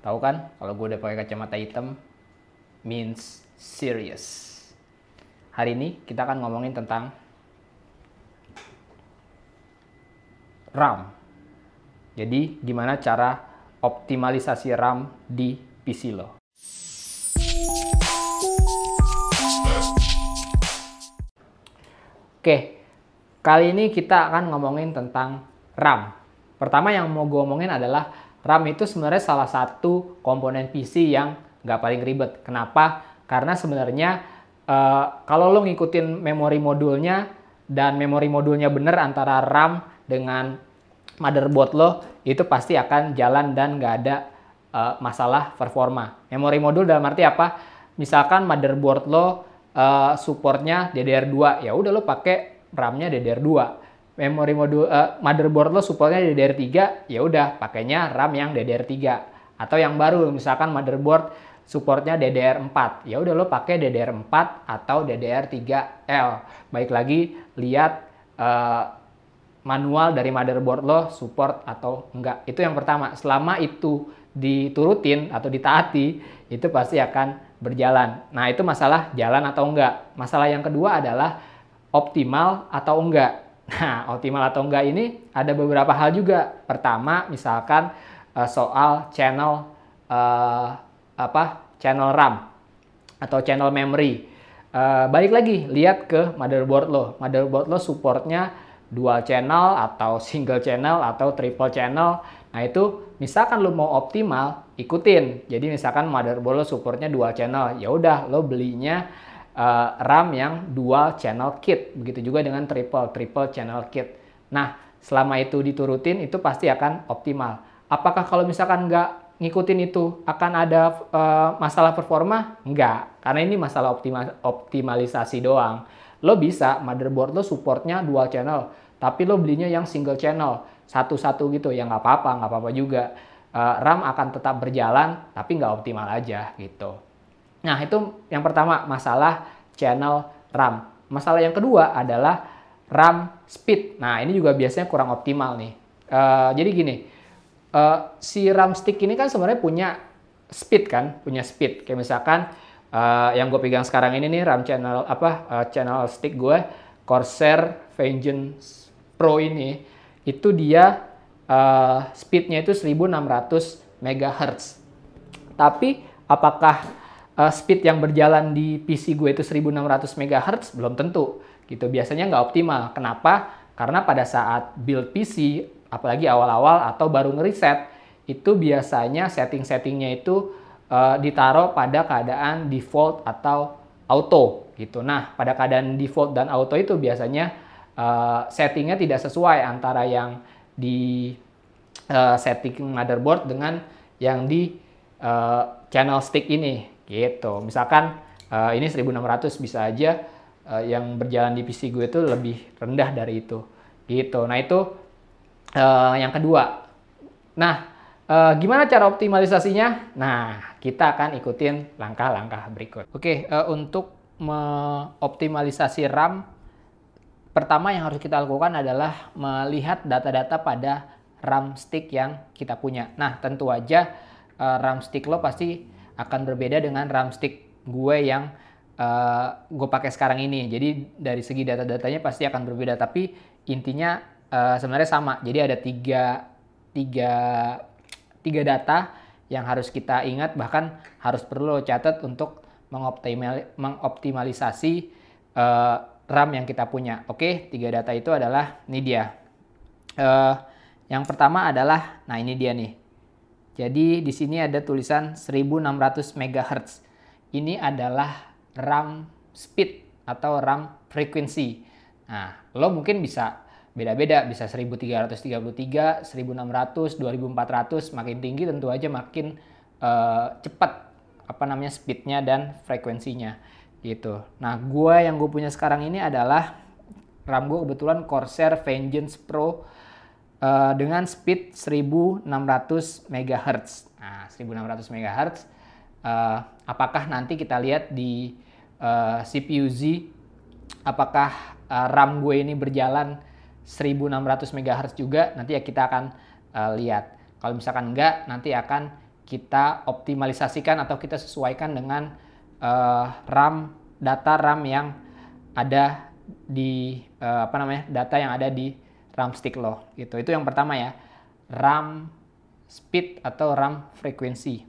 Tahu kan kalau gue udah pakai kacamata hitam means serious. Hari ini kita akan ngomongin tentang RAM. Jadi gimana cara optimalisasi RAM di PC lo. Oke, kali ini kita akan ngomongin tentang RAM. Pertama yang mau gue omongin adalah RAM itu sebenarnya salah satu komponen PC yang nggak paling ribet. Kenapa? Karena sebenarnya kalau lo ngikutin memori modulnya dan memori modulnya bener antara RAM dengan motherboard lo, itu pasti akan jalan dan nggak ada masalah performa. Memori modul dalam arti apa? Misalkan motherboard lo supportnya DDR2, ya udah lo pakai RAM-nya DDR2. Memori modul motherboard lo supportnya DDR3, ya udah pakainya RAM yang DDR3. Atau yang baru, misalkan motherboard supportnya DDR4, ya udah lo pakai DDR4 atau DDR3L. Baik lagi lihat manual dari motherboard lo support atau enggak. Itu yang pertama. Selama itu diturutin atau ditaati, itu pasti akan berjalan. Nah, itu masalah jalan atau enggak. Masalah yang kedua adalah optimal atau enggak. Nah, optimal atau enggak ini ada beberapa hal juga. Pertama, misalkan soal channel channel RAM atau channel memory. Balik lagi, lihat ke motherboard lo. Motherboard lo supportnya dual channel atau single channel atau triple channel. Nah, itu misalkan lo mau optimal, ikutin. Jadi misalkan motherboard lo supportnya dual channel, ya udah lo belinya RAM yang dual channel kit. Begitu juga dengan triple channel kit. Nah, selama itu diturutin, itu pasti akan optimal. Apakah kalau misalkan nggak ngikutin itu akan ada masalah performa? Enggak, karena ini masalah optimalisasi doang. Lo bisa motherboard lo supportnya dual channel, tapi lo belinya yang single channel, satu-satu gitu, ya nggak apa-apa juga. RAM akan tetap berjalan, tapi nggak optimal aja gitu. Nah, itu yang pertama, masalah channel RAM. Masalah yang kedua adalah RAM speed. Nah, ini juga biasanya kurang optimal nih. Jadi gini, si RAM stick ini kan sebenarnya punya speed kan, punya speed. Kayak misalkan yang gue pegang sekarang ini nih RAM channel channel stick gue Corsair Vengeance Pro ini, itu dia speednya itu 1600 MHz. Tapi apakah speed yang berjalan di PC gue itu 1600 MHz? Belum tentu gitu. Biasanya nggak optimal. Kenapa? Karena pada saat build PC, apalagi awal-awal atau baru ngeriset, itu biasanya setting-settingnya itu ditaruh pada keadaan default atau auto gitu. Nah, pada keadaan default dan auto itu biasanya settingnya tidak sesuai antara yang di setting motherboard dengan yang di channel stick ini gitu. Misalkan ini 1600, bisa aja yang berjalan di PC gue itu lebih rendah dari itu gitu. Nah, itu yang kedua. Nah, gimana cara optimalisasinya? Nah, kita akan ikutin langkah-langkah berikut. Oke, untuk mengoptimalisasi RAM, pertama yang harus kita lakukan adalah melihat data-data pada RAM stick yang kita punya. Nah, tentu aja RAM stick lo pasti akan berbeda dengan RAM stick gue yang gue pakai sekarang ini. Jadi dari segi data-datanya pasti akan berbeda, tapi intinya sebenarnya sama. Jadi ada tiga data yang harus kita ingat, bahkan harus perlu catat untuk mengoptimalisasi RAM yang kita punya. Oke, tiga data itu adalah, ini dia. Yang pertama adalah, nah ini dia nih. Jadi di sini ada tulisan 1600 MHz. Ini adalah RAM speed atau RAM frequency. Nah, lo mungkin bisa beda-beda, bisa 1333, 1600, 2400, makin tinggi tentu aja makin cepat speednya dan frekuensinya gitu. Nah, yang gue punya sekarang ini adalah RAM gue kebetulan Corsair Vengeance Pro dengan speed 1600 MHz. Nah, 1600 MHz. Apakah nanti kita lihat di CPU Z, apakah RAM gue ini berjalan 1600 MHz juga? Nanti ya kita akan lihat. Kalau misalkan enggak, nanti akan kita optimalisasikan atau kita sesuaikan dengan data RAM yang ada di data yang ada di RAM stick lo gitu. Itu yang pertama ya, RAM speed atau RAM frekuensi.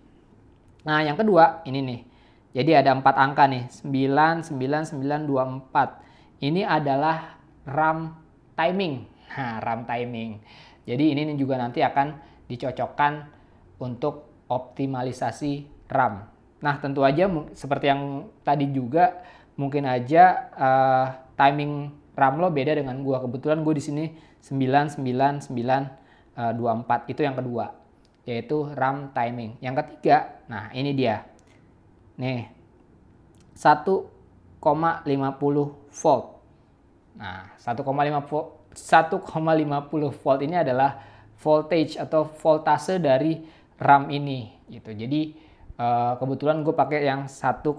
Nah yang kedua ini nih, jadi ada 4 angka nih, 99924. Ini adalah RAM timing. Nah RAM timing, jadi ini juga nanti akan dicocokkan untuk optimalisasi RAM. Nah tentu aja seperti yang tadi juga, mungkin aja timing RAM lo beda dengan gua. Kebetulan gue di sini 99924, itu yang kedua, yaitu RAM timing. Yang ketiga, nah ini dia nih, 1,50 volt. Nah 1,50 volt ini adalah voltage atau voltase dari RAM ini gitu. Jadi kebetulan gue pakai yang 1,50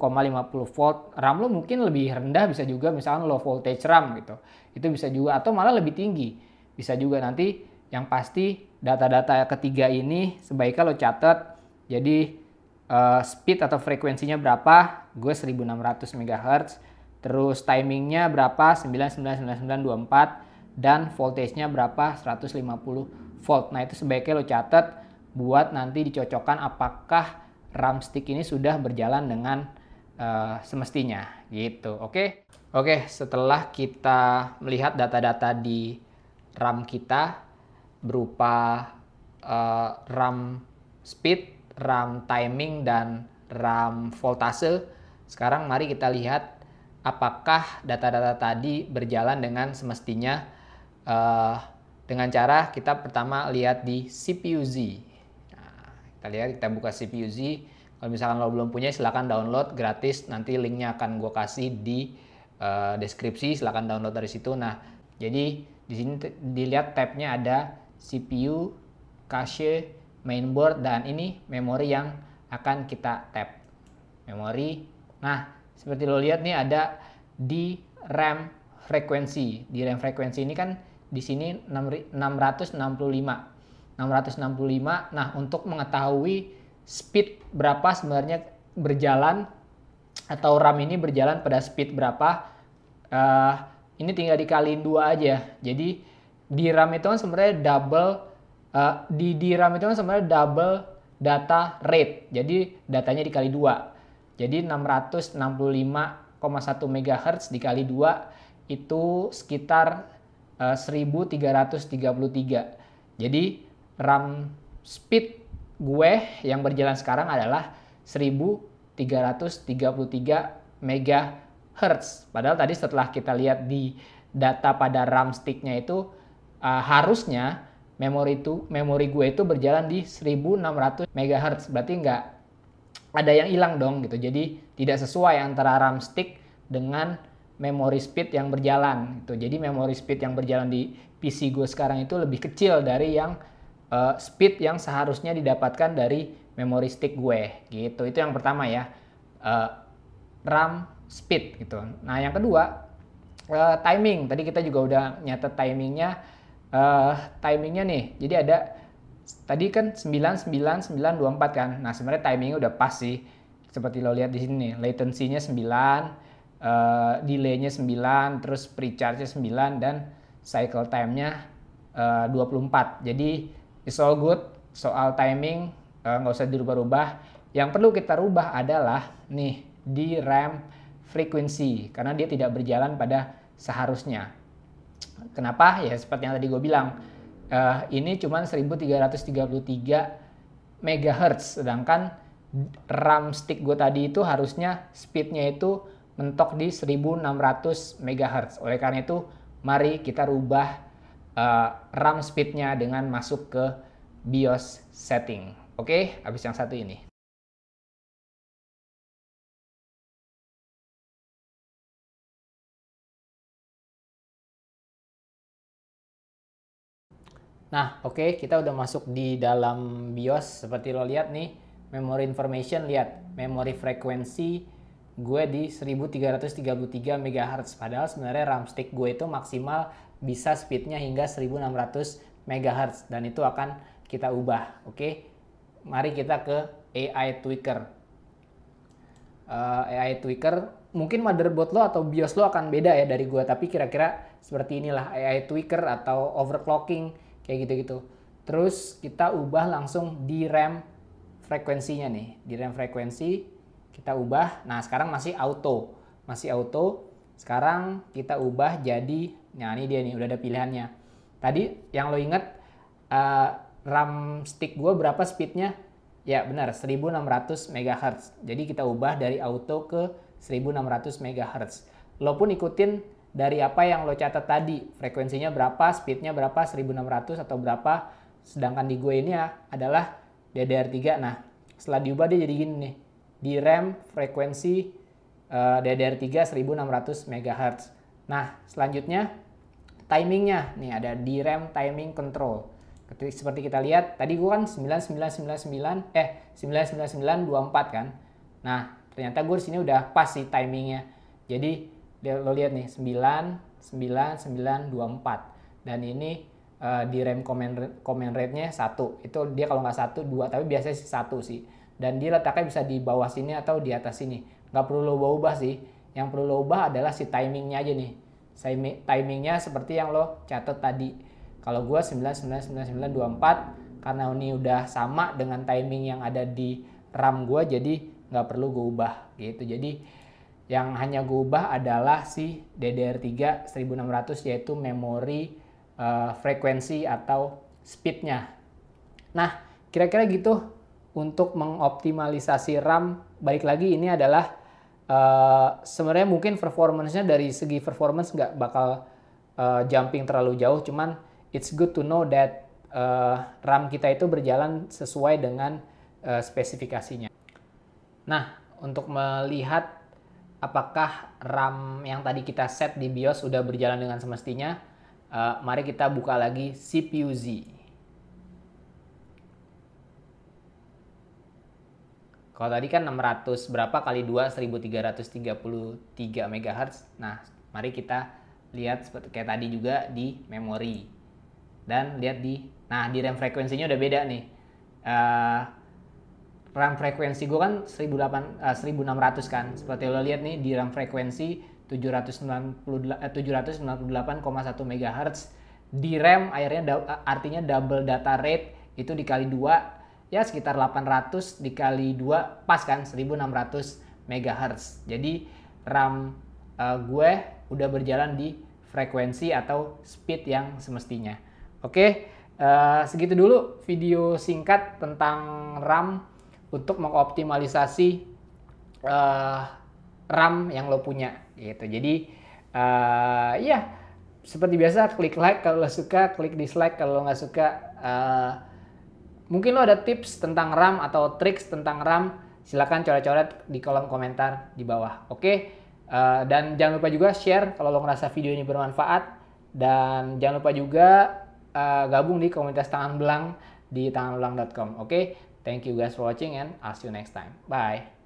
volt. RAM lo mungkin lebih rendah bisa juga, misalkan low voltage RAM gitu. Itu bisa juga, atau malah lebih tinggi. Bisa juga. Nanti yang pasti data-data ketiga ini sebaiknya lo catat. Jadi speed atau frekuensinya berapa? Gue 1600 MHz. Terus timingnya berapa? 99924. Dan voltage-nya berapa? 150 volt. Nah itu sebaiknya lo catat buat nanti dicocokkan apakah RAM stick ini sudah berjalan dengan semestinya gitu. Oke, setelah kita melihat data-data di RAM kita berupa RAM speed, RAM timing, dan RAM voltase, sekarang mari kita lihat apakah data-data tadi berjalan dengan semestinya dengan cara kita pertama lihat di CPU-Z. Kita lihat, kita buka CPU-Z. Kalau misalkan lo belum punya, silahkan download gratis. Nanti linknya akan gue kasih di deskripsi. Silahkan download dari situ. Nah, jadi di sini dilihat tabnya ada CPU, cache, mainboard, dan ini memori yang akan kita tap. Memori. Nah, seperti lo lihat nih ada di RAM frekuensi. Di RAM frekuensi ini kan di sini 665. Nah, untuk mengetahui speed berapa sebenarnya berjalan, atau RAM ini berjalan pada speed berapa, ini tinggal dikaliin 2 aja. Jadi di RAM itu kan sebenarnya double di RAM itu kan sebenarnya double data rate. Jadi datanya dikali 2. Jadi 665,1 MHz dikali 2 itu sekitar 1333. Jadi RAM speed gue yang berjalan sekarang adalah 1333 MHz. Padahal tadi setelah kita lihat di data pada RAM sticknya itu harusnya memori gue itu berjalan di 1600 MHz. Berarti nggak ada yang hilang dong gitu. Jadi tidak sesuai antara RAM stick dengan memori speed yang berjalan gitu. Jadi memori speed yang berjalan di PC gue sekarang itu lebih kecil dari yang speed yang seharusnya didapatkan dari memori stick gue gitu. Itu yang pertama ya, RAM speed gitu. Nah yang kedua, timing. Tadi kita juga udah nyatet timingnya. Timingnya nih, jadi ada tadi kan 99924 kan. Nah sebenarnya timingnya udah pas sih, seperti lo lihat di sini nih, latency-nya 9, delay-nya 9, terus precharge-nya 9, dan cycle time-nya 24. Jadi it's all good. Soal timing nggak usah dirubah-rubah. Yang perlu kita rubah adalah nih di RAM frequency, karena dia tidak berjalan pada seharusnya. Kenapa? Ya seperti yang tadi gue bilang, ini cuma 1333 MHz, sedangkan RAM stick gue tadi itu harusnya speednya itu mentok di 1600 MHz. Oleh karena itu, mari kita rubah RAM speednya dengan masuk ke BIOS setting. Oke, habis yang satu ini. Nah, oke, kita udah masuk di dalam BIOS. Seperti lo lihat nih, memory information, lihat memory frekuensi gue di 1333 MHz. Padahal sebenarnya RAM stick gue itu maksimal bisa speednya hingga 1600 MHz, dan itu akan kita ubah. Oke, mari kita ke AI tweaker. AI tweaker, mungkin motherboard lo atau BIOS lo akan beda ya dari gua, tapi kira-kira seperti inilah AI tweaker atau overclocking kayak gitu-gitu. Terus kita ubah langsung DRAM frekuensinya nih. DRAM frekuensi kita ubah. Nah, sekarang masih auto. Masih auto. Sekarang kita ubah jadi, nah ini dia nih, udah ada pilihannya. Tadi yang lo inget RAM stick gua berapa speednya? Ya benar, 1600 MHz. Jadi kita ubah dari auto ke 1600 MHz. Lo pun ikutin dari apa yang lo catat tadi. Frekuensinya berapa, speednya berapa, 1600 atau berapa. Sedangkan di gue ini ya adalah DDR3. Nah, setelah diubah dia jadi gini nih. DRAM frekuensi DDR3 1600 MHz. Nah, selanjutnya timingnya. Nih ada DRAM timing control. Seperti kita lihat, tadi gue kan 9924 kan. Nah, ternyata gue di sini udah pas sih timingnya. Jadi, lo lihat nih, 99924. Dan ini DRAM comment rate-nya 1. Itu dia kalau nggak 1, 2, tapi biasanya sih 1 sih. Dan dia letaknya bisa di bawah sini atau di atas sini. Nggak perlu lo ubah sih. Yang perlu lo ubah adalah si timingnya aja nih. Timingnya seperti yang lo catat tadi. Kalau gue 999924, karena ini udah sama dengan timing yang ada di RAM gue, jadi nggak perlu gue ubah gitu. Jadi yang hanya gue ubah adalah si DDR3 1600, yaitu memori frekuensi atau speednya. Nah, kira-kira gitu untuk mengoptimalisasi RAM. Balik lagi, ini adalah sebenarnya mungkin performance-nya dari segi performance nggak bakal jumping terlalu jauh, cuman it's good to know that RAM kita itu berjalan sesuai dengan spesifikasinya. Nah, untuk melihat apakah RAM yang tadi kita set di BIOS sudah berjalan dengan semestinya, mari kita buka lagi CPU-Z. Kalau tadi kan 600 berapa kali 2, 1333 MHz. Nah, mari kita lihat seperti kayak tadi juga di memori. Dan lihat di RAM frekuensinya udah beda nih. RAM frekuensi gue kan 1600 kan. Seperti lo lihat nih, di RAM frekuensi 798,1 MHz. DRAM artinya double data rate, itu dikali 2 ya sekitar 800 dikali 2 pas kan 1600 MHz. Jadi RAM gue udah berjalan di frekuensi atau speed yang semestinya. Oke, segitu dulu video singkat tentang RAM untuk mengoptimalisasi RAM yang lo punya gitu. Jadi ya seperti biasa, klik like kalau lo suka, klik dislike kalau lo nggak suka. Mungkin lo ada tips tentang RAM atau triks tentang RAM, silakan coret-coret di kolom komentar di bawah. Oke, dan jangan lupa juga share kalau lo ngerasa video ini bermanfaat, dan jangan lupa juga gabung di komunitas Tangan Belang di tanganbelang.com. Oke, thank you guys for watching and I'll see you next time. Bye.